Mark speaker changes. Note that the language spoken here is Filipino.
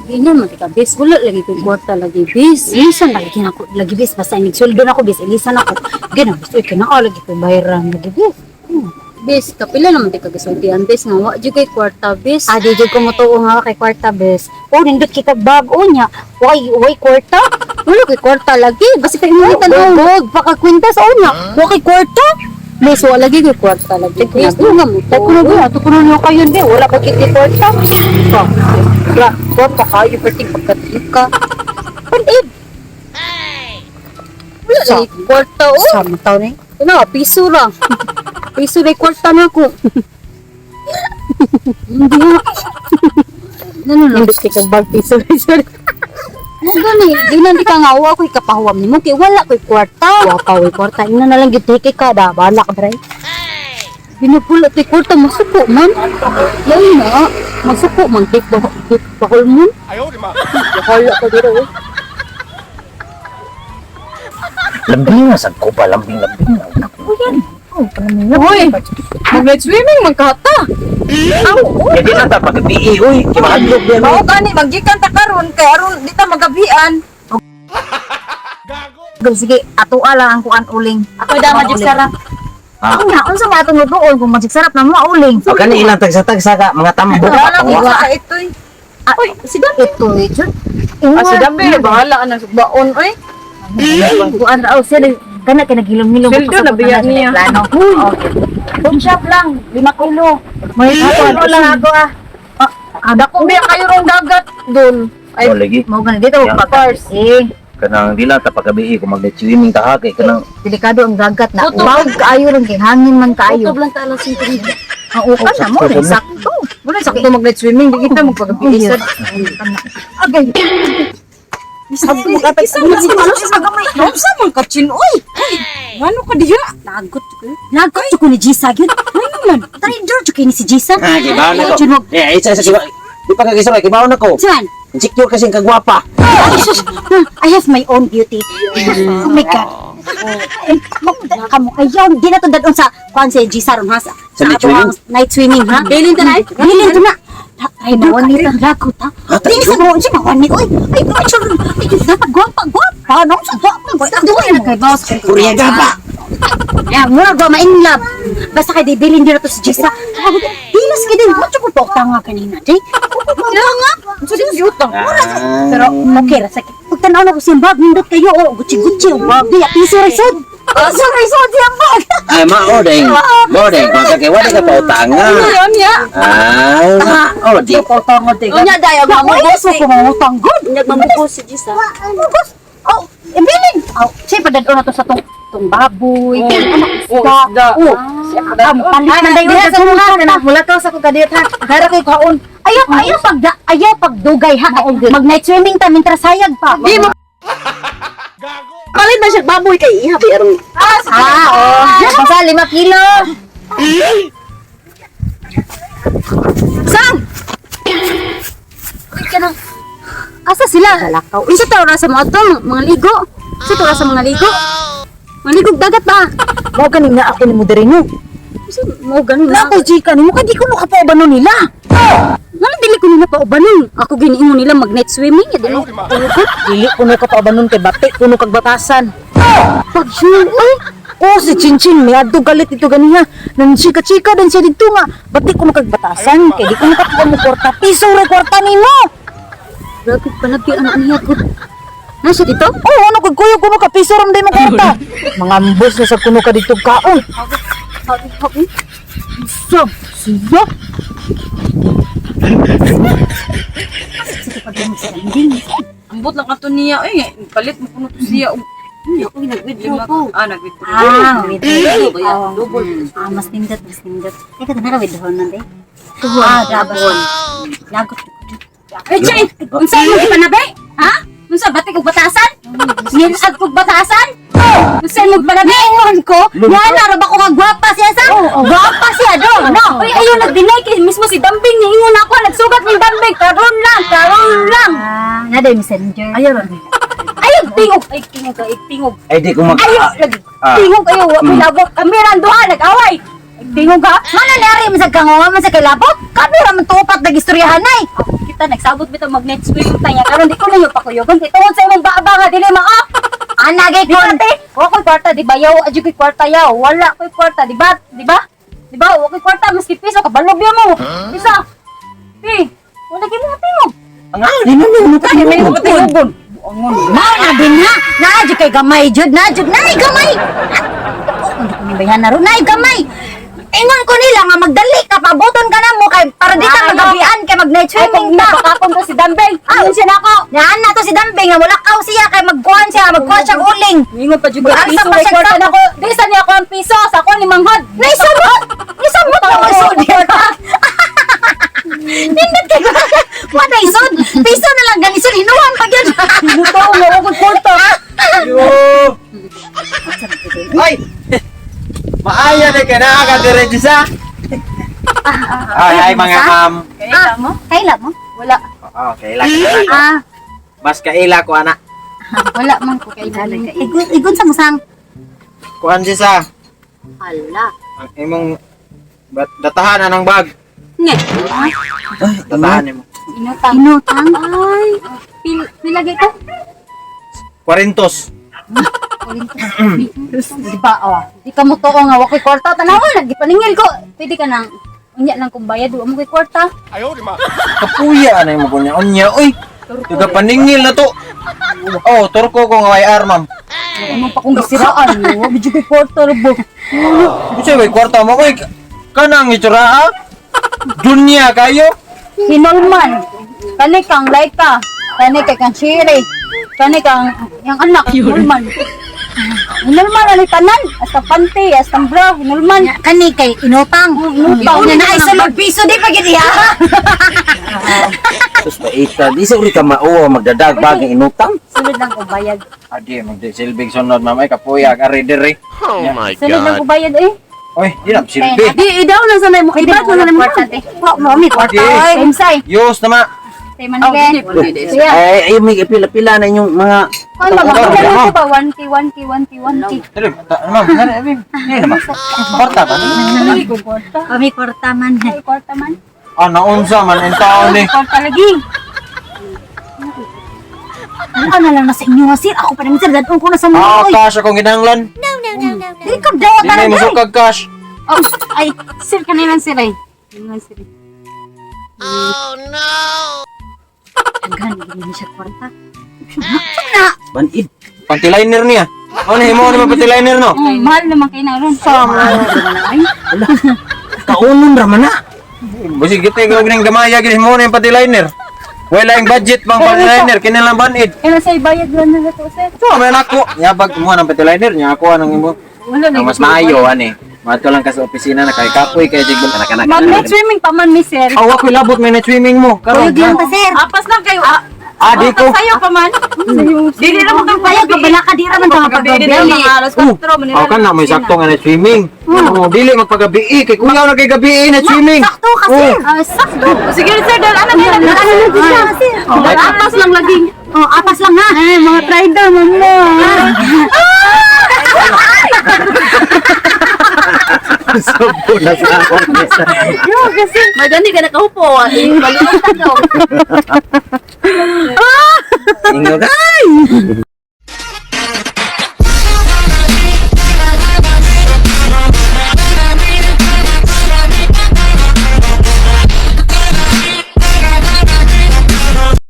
Speaker 1: Ina man ka bis wala lagi ko kwarta lagi bis. Ilisan lagi kinako lagi bis basta ini sweldo na ko bis ilisan ako. Gina bis oy kinao lagi ko bayaran lagi bis. Bis kapila naman ti kagasultian bis nga wa jud kay kwarta bis. Adi jud ko motuo nga kay kwarta bis. O nindot kita bag-o nya. Way kwarta. Wala kay kwarta lagi basta kay ingitan og pakakwintas o nya. Wa kay kwarta. Bis wala lagi kay kwarta lagi. Bis nga mo. Ako kuno nyo kayo di wala pa kiti kwarta. Ya, kwarta kayo perting pagkatika. Panib. Wala lagi kwarta o. Sama taon eh. Ano, piso lang. Piso na kwarta na ako. Hindi nga. Nanunod ka kang bag piso. Gani, di na di ka nga awa ko'y kapahuwam ni mo. Kaya wala ko'y kwarta. Wala ko'y kwarta. Ina na lang gitike ka. Da, bahala ka bray. Binupulot ko'y kwarta. Masuko man. Yan na. Masuko man. Bakol mo.
Speaker 2: Ayaw, di ma.
Speaker 1: Bahala ka dito eh.
Speaker 3: Lambing na, sad ko pa, lambing.
Speaker 1: O yan.
Speaker 4: Uy, mag-night swimming, magkata.
Speaker 3: Jadi na ta, pag-BE, uy, kimahadlog yan.
Speaker 4: Mao gani, maggikan ta karon kay aron di ta magabian.
Speaker 1: Sige, ato lang ang kuan uling.
Speaker 4: Ako da magic sarap.
Speaker 3: Ah.
Speaker 1: Ang nga, unsa nga itong lutuon kung magsarap na mga uling.
Speaker 3: O kani ilang tagsa-tagsa ka, mga tambo.
Speaker 4: Wala lang
Speaker 3: Pangwa.
Speaker 4: ka itoy.
Speaker 1: Uy, sige. Ito, Jud.
Speaker 4: Ah, si Dambe, bahala ka na baon oy.
Speaker 1: Kuan raw sila. Kana kinagilom-hilom.
Speaker 4: Sweldo na biya niya.
Speaker 1: Plano. Okay. Food shop lang, 5 kilo. May
Speaker 4: Ano lang ako ah. Dako biya kayo rong dagat dun. Ay,
Speaker 3: O lagi,
Speaker 1: Mau ganun dito,
Speaker 3: Yeah.
Speaker 1: pag-cars. Eh,
Speaker 3: kanang dila ta pag-BE, kung mag-night swimming ta ha, kay kanang
Speaker 1: delikado ang dagat na.
Speaker 4: Tutok.
Speaker 1: Bawag kaayo rin, kay hangin man kaayo.
Speaker 4: lang ta lang sinturin.
Speaker 1: Ang ukan na mo,
Speaker 3: sakto,
Speaker 1: sakto.
Speaker 4: Wala sakto mag-night swimming, di kita magpagabiisan.
Speaker 1: Agay.
Speaker 4: Sabi mo katay sa mga ano sa magamay. Sa mga kachin oy. Ano ka diya?
Speaker 1: Lagot ko. Lagot ko ni Jisa gyud. Ano man? Tari George kay ni si Jisa.
Speaker 3: ah, kibaw na ko.
Speaker 1: Junog.
Speaker 3: Isa sa kibaw. Di pa kagisabay, kibaw na ko.
Speaker 1: Jan.
Speaker 3: Insecure kasi kagwapa.
Speaker 1: I have my own beauty. Oh my God. Kamu ayaw, di na to dadon sa kuan si Jisa ron ha. Sa
Speaker 3: night
Speaker 1: ato ang night swimming ha. Bilin ta na. Bilin ta na. Ay, nawani ta lagot ha. Di sa mo si nawani oy. Ay, macho. Ay, dapat gwapa. Ano sa gwapa? Duhay na kay boss.
Speaker 3: Kuriya gapa.
Speaker 1: Ya, mura ba ma-in love. Basta kay di bilin din na to si Jisa. Hilas ka din. Macho ko to tanga kanina, di. Tanga.
Speaker 4: Sa di utang.
Speaker 1: Pero okay ra sakit. Pag tanaw na ko siyang bag, nindot kayo, gucci-gucci ang bag. Di, piso resod. Piso resod siyang bag.
Speaker 3: Ay, ma-ordeng. Ordeng, kung kaya wala ka pa utanga.
Speaker 4: Ano niya?
Speaker 3: Ah, o di.
Speaker 4: Unya daya
Speaker 1: Ya,
Speaker 4: mo
Speaker 1: mo gusto ko mangutang good.
Speaker 4: Nagmamukos si Jisa.
Speaker 1: Mangutang. Oh, imbilin. Oh, siya padadon na to sa tong baboy.
Speaker 4: Isda.
Speaker 1: Palit na dahil sa mga
Speaker 4: Mula ka sa kukadiyat ha. Hara kay kaon.
Speaker 1: Ayaw pagdugay ha. Mag night swimming ta mintra sayag pa.
Speaker 4: Di mo. Palit na siya baboy kay iha pero.
Speaker 1: Oh. Basta 5 kilo. Sang! Asa sila? Kalakaw. Isa tao na sa mga to, mga ligo. Isa tao na sa mga ligo. Mga ligog dagat ba?
Speaker 4: Mao ganing na ako ni mo diri no.
Speaker 1: Kasi mo ganun na.
Speaker 4: Ako jika ni mo kay di ko nakapaubanon nila.
Speaker 1: Nga dili ko nila pa ubanon. Ako giniingon nila mag night swimming. Ya, dili.
Speaker 4: Dili ko nakapaubanon kay batik kuno kag batasan.
Speaker 1: Pag yun, ay.
Speaker 4: Oh, si Chinchin, may adto galit ito ganiha. Nang chika-chika din siya dito nga. Batik ko nakagbatasan, kay di ko nakakuha mo kwarta. Piso rin kwarta ni mo.
Speaker 1: Grabe panabi ang niya ko. Nasa dito?
Speaker 4: Oh, ano kag kuya kuno ka piso ram din mo kwarta. Mga ambos na sa kuno ka dito kaon. So, siya. Ambot lang ato niya, eh. Palit mo kuno to siya.
Speaker 1: Ako nag-withdraw ko.
Speaker 4: Nag-withdraw.
Speaker 1: Withdraw. Mas nindot, mas nindot. Ito na withdraw na din.
Speaker 4: Dabon.
Speaker 1: Lagot. Ay, Chay! Unsa mo di panabi? Ha? Unsa batik og batasan? Nilad kog batasan? Unsa mo panabi? Ingon ko, yan na ba ko nga gwapa siya sa? Gwapa siya do. No. Uy, ayaw nag-deny kay mismo si Dambing ni ingon ako nagsugat ni Dambing. Karon lang. Nada messenger.
Speaker 4: Ayaw lang.
Speaker 1: Ayaw tingog. Ay, tingog.
Speaker 3: Ay, di ko mag...
Speaker 1: Ayaw lagi.
Speaker 3: Ah.
Speaker 1: Tingog kayo. Labot. Kamera ang duha nag-away. Tingog ka? Mana nari man sa kangawa man sa kay labot? Kamera man tupat nag-istoryahan ay. bita nagsabot bitaw mag net swim tanya karon di ko na yo pakuyogon kay tungod sa imong baba nga dili maa.
Speaker 4: Ana gay
Speaker 1: Di ba te? Wa ko'y kwarta di ba yaw adyo ko'y kwarta yaw. Wala ko'y kwarta di ba? Di ba? Di ba? Wa ko'y kwarta maski piso kabalog ya mo. Isa. Wala gyud mo mo.
Speaker 3: Ang di na mo
Speaker 1: Kaya may mo tinugon.
Speaker 4: Mao na din na. Naadyo kay gamay jud, naadyo nay gamay. Ano ko nibayan na ron, nay gamay. Ingon ko nila nga magdali ka pabuton ka na mo kay para di ka magabian kay mag night
Speaker 1: Ay kung
Speaker 4: swimming ta.
Speaker 1: napakapon to si Dambay. Ayun siya nako.
Speaker 4: Naan na to si Dambing nga mulakaw siya kay magkuhan siya siya uling.
Speaker 1: Ingon pa jud ko
Speaker 4: Asa
Speaker 1: piso
Speaker 4: pa
Speaker 1: ay
Speaker 4: siya
Speaker 1: kwarta
Speaker 4: sa-
Speaker 1: nako. Di sa niya ko ang piso sa ko ni manghod.
Speaker 4: Naisabot! Naisabot na mo sud ka. Nindot kay what ay sud? Piso na lang gani sud hinuhan pa gyud.
Speaker 1: Luto nga wa ko'y kwarta.
Speaker 3: Yo! Ay! Maaya na ka na ka diretso sa. Ay, mga ma'am.
Speaker 1: Kaya mo?
Speaker 4: Kaila mo?
Speaker 1: Wala.
Speaker 3: Oo, kaila ka.
Speaker 4: Ah,
Speaker 3: Mas kaila ko, ana.
Speaker 1: Wala man ko kay Dambay.
Speaker 4: igun sa musang.
Speaker 3: Kuhan siya sa.
Speaker 1: Hala.
Speaker 3: Ang imong datahan ng bag.
Speaker 1: Nga.
Speaker 3: Datahan mo.
Speaker 1: Inutang.
Speaker 4: Inutang.
Speaker 1: Ay. Pilagay ko.
Speaker 3: 40.
Speaker 1: Di ba, oh. Di ka mo to nga, wakoy kwarta. Tanawa, lagi paningil ko. Pwede ka nang, unya lang kung bayad, wa mo ko'y kwarta.
Speaker 3: Kapuya na mo kunya. Unya, uy. Tuga paningil na to. Oh, turko ko nga may armam.
Speaker 1: Ano pa kung gisiraan, no? Wa medyo ko'y kwarta, rabo.
Speaker 3: Kasi may kwarta mo, uy. Kanang itsura, dunya kayo.
Speaker 1: Hinulman. Kani kang Laika. Kani kay kang Shiri. Kani kang, yung anak, hinulman. Hinulman, ano tanan? Hasta panty, hasta bra, hinulman.
Speaker 4: Kani kay inutang.
Speaker 1: Inutang.
Speaker 4: Una na isa magpiso di pa gid ya.
Speaker 3: Sus pa ita, di sa uli ka mauwa magdadag bagay inutang.
Speaker 1: Sunod lang ko bayad.
Speaker 3: Adi, magsilbing sunod mamay kapuya ka ridere.
Speaker 2: Oh my
Speaker 1: Sunod lang
Speaker 2: god.
Speaker 1: ko bayad eh.
Speaker 3: Oy, di na silbi.
Speaker 1: Di, idaw lang sanay mo. Iba ko sanay mo. Mami, kwarta.
Speaker 3: Adi.
Speaker 1: Same
Speaker 3: Yus nama.
Speaker 1: Tay manigay. Siya.
Speaker 3: Ay, may pila-pila na inyong mga
Speaker 1: Ano ba? Ano ba? 1K, 1K, 1K, 1K.
Speaker 3: Dali, ma'am, nari, hindi naman. Kwarta ba?
Speaker 1: Ay, ko kwarta.
Speaker 4: Kami kwarta man.
Speaker 1: Ay, kwarta man.
Speaker 3: Ah, naunsa man ang tao ni.
Speaker 1: Kwarta lagi.
Speaker 4: Ano na lang na sa inyo sir. Ako pa naman sir dadong ko na sa
Speaker 3: Ah,
Speaker 4: mga oy.
Speaker 3: cash akong ginanglan.
Speaker 4: Dili ka daw
Speaker 3: Di may
Speaker 4: talaga.
Speaker 3: musukag cash.
Speaker 1: Oh, ay, sir, kanilang sir ay. Kanilang sir.
Speaker 4: Gani gini siya kwarta.
Speaker 3: Banid. Pantiliner niya. Ano himo ni pantiliner no?
Speaker 1: Mahal naman kayo na ron. Sama.
Speaker 3: Kaunon ra man na. Basi kita gawin ng gamaya gid himo ni pantiliner. Wala yung budget pang pantiliner kinilang banid.
Speaker 1: Eh, nasa ibayad lang na ito, sir.
Speaker 3: So, may nako. Yabag mo ng pantiliner niya ako anong imo.
Speaker 1: Wala na.
Speaker 3: Ang mas maayo ani. Mato lang ka sa opisina na kay kapoy kay jigbon anak-anak.
Speaker 1: Ma'am, net swimming pa man, miss, sir.
Speaker 3: Awa ko labot may na swimming mo. Karon.
Speaker 4: Uyog lang ta sir.
Speaker 1: Apas lang kayo.
Speaker 3: Di ko.
Speaker 1: Sayo pa man. Dili na mo kang
Speaker 4: Payag kabala ka di ra man ta
Speaker 1: Dili
Speaker 4: paggabi.
Speaker 1: mga alas 4.
Speaker 3: Aw kan na may sakto nga na swimming. Oh, dili magpagabi kay kuya na kay gabi na swimming.
Speaker 4: Sakto ka sir.
Speaker 1: Sakto. Sige, sir, dahil anak yan.
Speaker 4: Ano na siya sir.
Speaker 1: Apas lang lagi.
Speaker 4: Oh, apas lang ha.
Speaker 1: Ay, mga trader, mama.
Speaker 3: Sobo na sa ako.
Speaker 1: Yo, kasi magani ka nakaupo. Balimutan daw.
Speaker 3: Ingo ka.